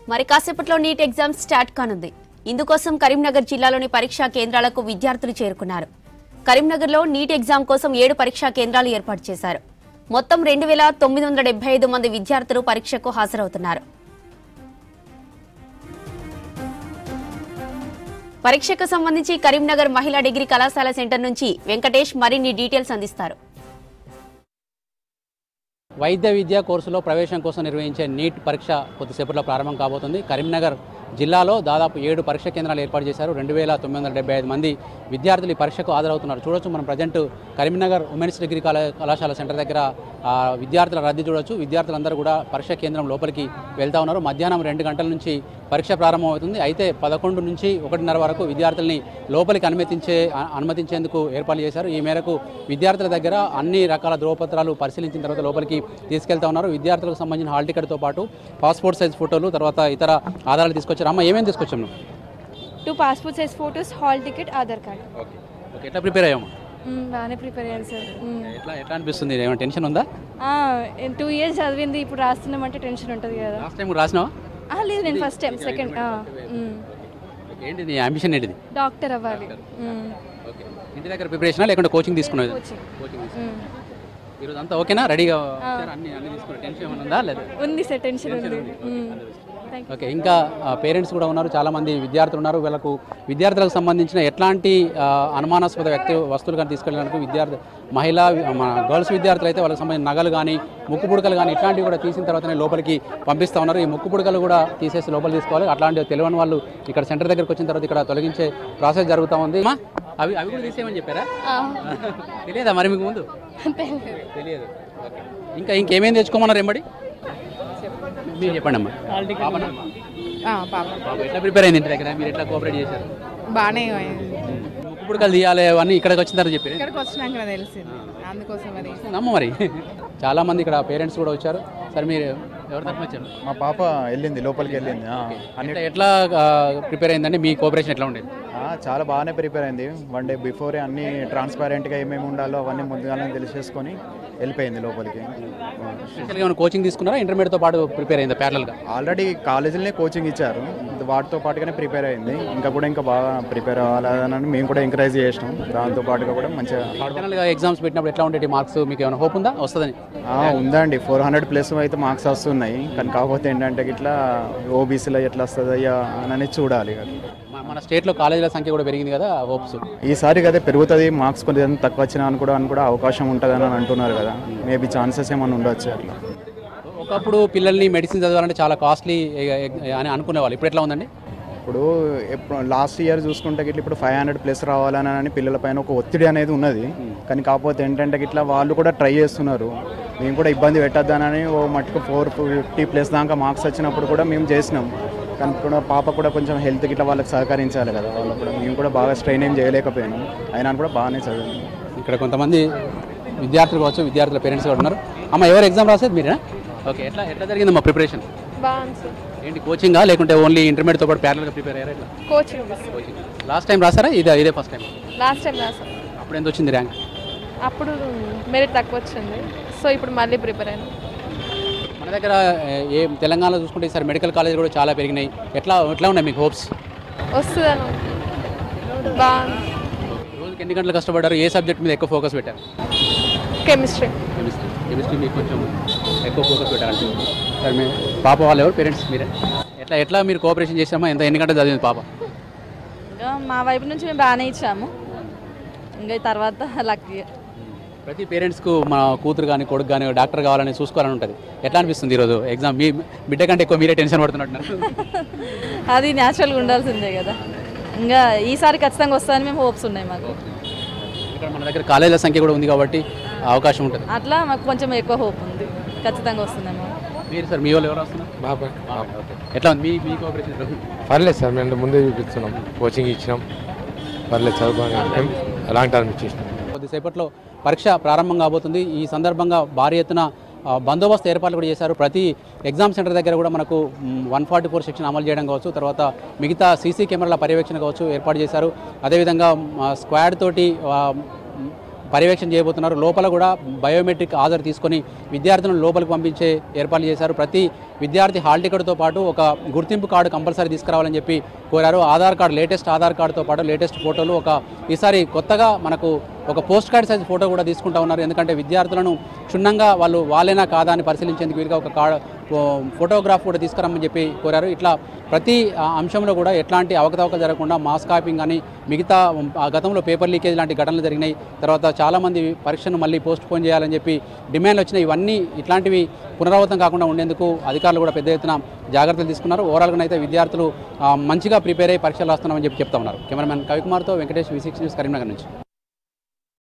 మరి కాసేపట్లో NEET exam start కానుంది. ఇందుకోసం కరీంనగర్ జిల్లాలోని పరీక్షా కేంద్రాలకు విద్యార్థులు చేరుకున్నారు. కరీంనగర్లో నీట్ ఎగ్జామ్ కోసం 7 పరీక్షా కేంద్రాలు ఏర్పాటు చేశారు. మొత్తం 2975 మంది విద్యార్థులు పరీక్షకు హాజరవుతున్నారు. పరీక్షకు సంబంధించి కరీంనగర్ మహిళా డిగ్రీ కళాశాల సెంటర్ నుంచి వెంకటేష్ మరిన్ని డీటెయిల్స్ అందిస్తారు. వైద్య విద్యా కోర్సులో ప్రవేశం కోసం నిర్వహించే నీట్ పరీక్ష కొద్దిసేపట్లో ప్రారంభం కాబోతుంది. కరీంనగర్ జిల్లాలో దాదాపు 7 పరీక్ష కేంద్రాలు ఏర్పాటు చేశారు. 2975 మంది విద్యార్థులు ఈ పరీక్షకు హాజరవుతున్నారు. చూడొచ్చు మనం ప్రజెంట్ కరీంనగర్ ఉమెన్స్ డిగ్రీ కళాశాల సెంటర్ దగ్గర విద్యార్థుల రద్దీ చూడొచ్చు. విద్యార్థులందరూ కూడా పరీక్ష కేంద్రం లోపలికి వెళ్తూ ఉన్నారు. మధ్యాహ్నం 2 గంటల నుంచి పరీక్ష ప్రారంభమవుతుంది. అయితే 11 నుంచి 1:30 వరకు విద్యార్థుల్ని లోపలికి అనుమతించేందుకు ఏర్పాట్లు చేశారు. ఈ మేరకు విద్యార్థుల దగ్గర అన్ని రకాల ధ్రువపత్రాలు పరిశీలించిన తర్వాత లోపలికి తీసుకెళ్తా ఉన్నారు. విద్యార్థులకు సంబంధించిన హాల్ టికెట్తో పాటు పాస్పోర్ట్ సైజ్ ఫోటోలు, తర్వాత ఇతర ఆధారాలు తీసుకొచ్చారు. అమ్మ, ఏమేమి తీసుకొచ్చాము? 2 passport size photos, hall ticket, Aadhaar card. Okay, ఎట్లా ప్రిపేర్ అయ్యాము? బాగానే ప్రిపేర్ అయ్యాను సార్. ఎట్లా అనిపిస్తుంది? ఏమైనా టెన్షన్ ఉందా? 2 years చదివింది, ఇప్పుడు రాస్తున్నామంటే టెన్షన్ ఉంటుంది కదా. లాస్ట్ టైం రాసినావా? లేదు, నేను ఫస్ట్ టైం, సెకండ్. ఏంటి నీ అంబిషన్? ఏంటిది? డాక్టర్ అవ్వాలి. ఓకే, ఇంటి దగ్గర ప్రిపరేషనా లేకుంటే కోచింగ్ తీసుకునేది? ఈరోజు అంతా ఓకేనా? రెడీగా అన్ని తీసుకునే టెన్షన్ ఏమైనా ఉందా? లేదా? ఉంది సార్, టెన్షన్ ఉంది. ఓకే, ఇంకా పేరెంట్స్ కూడా ఉన్నారు, చాలామంది విద్యార్థులు ఉన్నారు. విద్యార్థులకు సంబంధించిన ఎట్లాంటి అనుమానాస్పద వస్తువులు కానీ తీసుకెళ్ళడానికి మహిళా గర్ల్స్ విద్యార్థులు అయితే వాళ్ళకి సంబంధించిన నగలు కానీ ముక్కు పుడకలు కానీ ఇట్లాంటివి కూడా తీసిన తర్వాతనే లోపలికి పంపిస్తూ ఉన్నారు. ఈ ముక్కు పుడకలు కూడా తీసేసి లోపలికి తీసుకోవాలి. అట్లాంటివి తెలియని వాళ్ళు ఇక్కడ సెంటర్ దగ్గరకు వచ్చిన తర్వాత ఇక్కడ తొలగించే ప్రాసెస్ జరుగుతూ ఉంది. అవి కూడా తీసేయమని చెప్పారా? తెలియదా మరి మీకు ముందు? తెలియదు. ఇంకేమేమి తెచ్చుకోమన్నారు ఎంబడి? మీరు చెప్పండి అమ్మా. ఎట్లా ప్రిపేర్ అయింది ఇంటి దగ్గర? మీరు ఎట్లా కోఆపరేట్ చేశారు? బాగానే ముక్కు పుడకలు తీయాలి అవన్నీ ఇక్కడికి వచ్చిన తర్వాత చెప్పారు. ఇక్కడికి వచ్చినాక తెలిసింది, అందుకోసం అది అమ్మ. మరి చాలా మంది ఇక్కడ పేరెంట్స్ కూడా వచ్చారు. సార్, మీరు ఎవరి తరఫున వచ్చారు? మా పాప వెళ్ళింది, లోపలికి వెళ్ళింది. ఎట్లా ప్రిపేర్ అయిందండి? మీ కోఆపరేషన్ ఎట్లా ఉండేది? చాలా బాగానే ప్రిపేర్ అయింది. 1 day బిఫోరే అన్ని ట్రాన్స్పరెంట్గా ఏమేమి ఉండాలో అవన్నీ ముందుగానే తెలిసేసుకొని వెళ్ళిపోయింది లోపలికి. స్పెషల్గా ఏమైనా కోచింగ్ తీసుకున్నారా? ఇంటర్మీడియట్తో పాటు ప్రిపేర్ అయిందా ప్యారలల్గా? ఆల్రెడీ కాలేజీలోనే కోచింగ్ ఇచ్చారు, వాటితో పాటుగానే ప్రిపేర్ అయింది. ఇంకా బాగా ప్రిపేర్ అవ్వాలని మేము కూడా ఎంకరేజ్ చేసినాం. దాంతో పాటుగా కూడా మంచిగా ఫైనల్గా ఎగ్జామ్స్ పెట్టినప్పుడు ఎట్లా ఉండేది మార్క్స్? మీకు ఏమైనా హోప్ ఉందా వస్తుందని? ఉందండి, 400+ అయితే మార్క్స్ వస్తున్నాయి. కానీ కాకపోతే ఏంటంటే ఇట్లా ఓబీసీలో ఎట్లా వస్తుంది అని చూడాలి. మన స్టేట్లో కాలేజీల సంఖ్య కూడా పెరిగింది కదా, హోప్స్ ఈసారి కదా పెరుగుతుంది. మార్క్స్ కొంచెం తక్కువ వచ్చినా అని కూడా అవకాశం ఉంటుందని అంటున్నారు కదా, మేబీ ఛాన్సెస్ ఏమైనా ఉండొచ్చు అట్లా. ఒకప్పుడు పిల్లల్ని మెడిసిన్ చదవాలంటే చాలా కాస్ట్లీ అని అనుకునేవాళ్ళు, ఇప్పుడు ఎట్లా ఉందండి? ఇప్పుడు లాస్ట్ ఇయర్ చూసుకుంటే ఇట్లా ఇప్పుడు 500+ రావాలని పిల్లల పైన ఒక ఒత్తిడి అనేది ఉన్నది. కానీ కాకపోతే ఏంటంటే ఇట్లా వాళ్ళు కూడా ట్రై చేస్తున్నారు. మేము కూడా ఇబ్బంది పెట్టద్దానని ఓ మటుకు 450+ దాకా మార్క్స్ వచ్చినప్పుడు కూడా మేము చేసినాం. కానీ కూడా పాప కూడా కొంచెం హెల్త్కి ఇట్లా వాళ్ళకి సహకరించాలి కదా, వాళ్ళకు కూడా మేము కూడా బాగా స్ట్రెయిన్ ఏం చేయలేకపోయాను. అయినా కూడా బాగానే చదివాను. ఇక్కడ కొంతమంది విద్యార్థులు కావచ్చు, విద్యార్థుల పేరెంట్స్ కూడా ఉన్నారు. అమ్మ, ఎవరు ఎగ్జామ్ రాసేది మీరేనా? ఓకే, ఎట్లా జరిగింది మా ప్రిపరేషన్? ఏంటి, కోచింగా లేకుంటే ఓన్లీ ఇంటర్మీడియట్తో పాటు ప్యారలల్గా ప్రిపేర్ అయ్యారా? ఎట్లా? కోచింగ్. లాస్ట్ టైం రాసారా? ఇదే ఫస్ట్ టైం? లాస్ట్ టైం రాసాం. అప్పుడు ఎంత వచ్చింది ర్యాంక్? అప్పుడు మెరిట్ తక్కువ వచ్చింది, సో ఇప్పుడు మళ్ళీ ప్రిపేర్ అయ్యాను. మన దగ్గర తెలంగాణలో చూసుకుంటే ఈసారి మెడికల్ కాలేజ్ కూడా చాలా పెరిగినాయి. ఎట్లా ఉన్నాయి మీకు హోప్స్? వస్తుందను బాగా. రోజుకి ఎన్ని గంటలు కష్టపడ్డారు? ఏ సబ్జెక్ట్ మీద ఎక్కువ ఫోకస్ పెట్టారు? కెమిస్ట్రీ మీకు కొంచెం ఎక్కువ ఫోకస్ పెట్టారంటే. సార్, మీ పాప వాళ్ళు ఎవరు పేరెంట్స్? మీరే? ఎట్లా మీరు కోఆపరేషన్ చేసామా? ఎన్ని గంటలు చదివింది పాప? ఇంకా మా వైపు నుంచి మేము బాగానే ఇచ్చాము. ఇంకా తర్వాత లక్కీ ప్రతి పేరెంట్స్కు మా కూతురు కానీ కొడుకు కానీ డాక్టర్ కావాలని చూసుకోవాలని ఉంటుంది. ఎట్లా అనిపిస్తుంది ఈరోజు ఎగ్జామ్? మీ బిడ్డ కంటే ఎక్కువ మీరే టెన్షన్ పడుతున్నట్టున్నారు. అది న్యాచురల్గా ఉండాల్సిందే కదా. ఇంకా ఈసారి ఖచ్చితంగా వస్తుందని మేము హోప్స్ ఉన్నాయి మాకు. ఇక్కడ మన దగ్గర కాలేజీల సంఖ్య కూడా ఉంది కాబట్టి అవకాశం ఉంటుంది. అట్లా మాకు కొంచెం ఎక్కువ హోప్ ఉంది, ఖచ్చితంగా వస్తుందేమో. మీరు సార్, మీ వాళ్ళు ఎవరు వస్తున్నారు? బాబాయ్. ఎట్లా ఉంది మీ కోఆపరేషన్? పర్లేదు సార్, మేము ముందే చూపిస్తున్నాం, కోచింగ్ ఇచ్చినాం, పర్లేదు చదువుకొని లాంగ్ టర్మ్ ఇచ్చేసినాం. కొద్దిసేపట్లో పరీక్ష ప్రారంభం కాబోతుంది. ఈ సందర్భంగా భారీ ఎత్తున బందోబస్తు ఏర్పాట్లు కూడా చేశారు. ప్రతి ఎగ్జామ్ సెంటర్ దగ్గర కూడా మనకు 144 సెక్షన్ అమలు చేయడం కావచ్చు, తర్వాత మిగతా సీసీ కెమెరాల పర్యవేక్షణ కావచ్చు ఏర్పాటు చేశారు. అదేవిధంగా స్క్వాడ్ తోటి పర్యవేక్షణ చేయబోతున్నారు. లోపల కూడా బయోమెట్రిక్ ఆధార్ తీసుకొని విద్యార్థులను లోపలికి పంపించే ఏర్పాట్లు చేశారు. ప్రతి విద్యార్థి హాల్ టికెట్తో పాటు ఒక గుర్తింపు కార్డు కంపల్సరీ తీసుకురావాలని చెప్పి కోరారు. ఆధార్ కార్డు, లేటెస్ట్ ఆధార్ కార్డుతో పాటు లేటెస్ట్ ఫోటోలు, ఈసారి కొత్తగా మనకు ఒక పోస్ట్ కార్డ్ సైజ్ ఫోటో కూడా తీసుకుంటా ఉన్నారు. ఎందుకంటే విద్యార్థులను క్షుణ్ణంగా వాళ్ళేనా కాదా అని పరిశీలించేందుకు వీలుగా ఒక ఫోటోగ్రాఫ్ కూడా తీసుకురమ్మని చెప్పి కోరారు. ఇట్లా ప్రతి అంశంలో కూడా ఎట్లాంటి అవకతవకలు జరగకుండా మాస్ కాపింగ్ అని మిగతా గతంలో పేపర్ లీకేజ్ లాంటి ఘటనలు జరిగినాయి. తర్వాత చాలామంది పరీక్షను మళ్ళీ పోస్ట్ పోన్ చేయాలని చెప్పి డిమాండ్లు వచ్చినాయి. ఇవన్నీ ఇట్లాంటివి పునరావృతం కాకుండా ఉండేందుకు అధికారులు కూడా పెద్ద ఎత్తున జాగ్రత్తలు తీసుకున్నారు. ఓవరాల్గా అయితే విద్యార్థులు మంచిగా ప్రిపేర్ అయ్యి పరీక్షలు రాస్తున్నామని చెప్తా ఉన్నారు. కెమెరామెన్ కవికుమార్తో వెంకటేష్, V6 న్యూస్, కరీంనగర్ నుంచి.